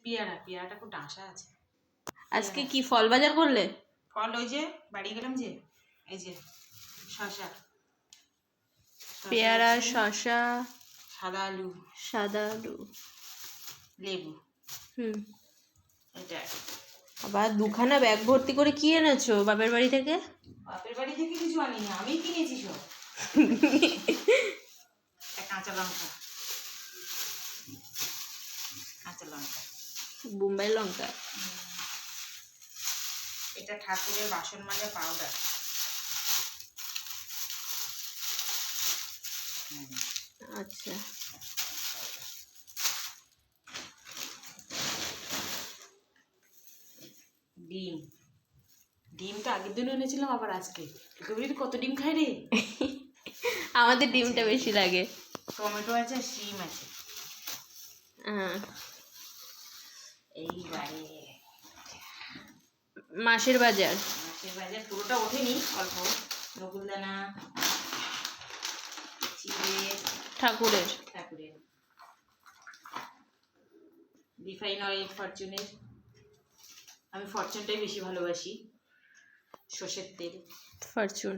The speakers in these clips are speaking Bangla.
পেয়ারাটা খুব ডাঁসা আছে। আজকে কি ফল বাজার করলে? ফল ওই যে বাড়ি গেলাম যে, এই যে শসা, পেয়ারা, শসা, সাদা আলু, লেবু। এটা আবার দুখানা ব্যাগ ভর্তি করে কি এনেছো বাপের বাড়ি থেকে? বাপের বাড়ি থেকে কিছু আনিনি, আমি কিনেছি সব। কাঁচা লঙ্কা, বোম্বাই লঙ্কা। এটা ঠাকুরের বাসন মাজা পাউডার। আচ্ছা, ডিমটা আগের দিন এনেছিলাম, আবার আজকে। কত ডিম খাই রে। আমাদের ডিমটা বেশি লাগে। টমেটো আছে, শিম আছে। এইবারে মাসের বাজার পুরোটা ওঠেনি, অল্প। নকুলদানা, ঠাকুরের রিফাইন অয়েল, ফরচুনের। আমি ফরচুনটাই বেশি ভালোবাসি। সর্ষের তেল, ফরচুন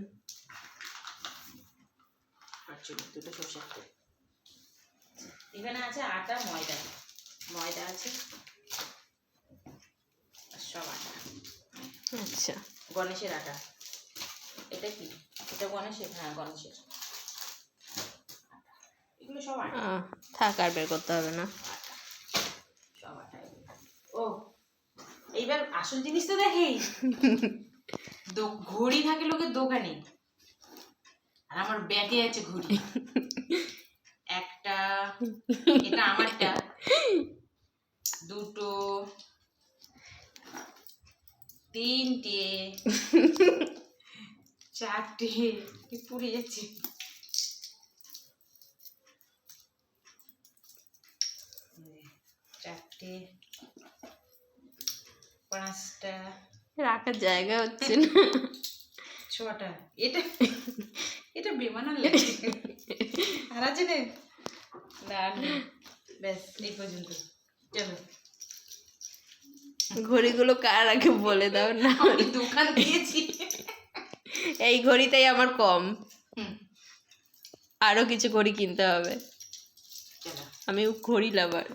দুটো সর্ষের তেল। এখানে আছে আটা, ময়দা আছে, সব আটা। আচ্ছা, গণেশের আটা। এটা কি? এটা গণেশের? হ্যাঁ, গণেশের। এগুলো সব আটা। থাক, আর বের করতে হবে না। সব আটা। ও, এইবার আসল জিনিস তো দেখেই। ঘড়ি থাকে লোকের দোকানে, আর আমার ব্যাগে আছে ঘড়ি। একটা, এটা আমারটা। দুটো, তিনটে, চারটে, পুড়ে যাচ্ছে। চারটে, পাঁচটা, রাখার জায়গা হচ্ছে না। ছটা। এটা বেমানান লাগছে। আর আছে রে? না, ব্যাস এই পর্যন্ত। চলো, ঘড়িগুলো কার আগে বলে দাও না। আমি দোকান দিয়েছি। এই ঘড়িটাই আমার কম, আরো কিছু ঘড়ি কিনতে হবে। আমি ঘড়ি লাভার।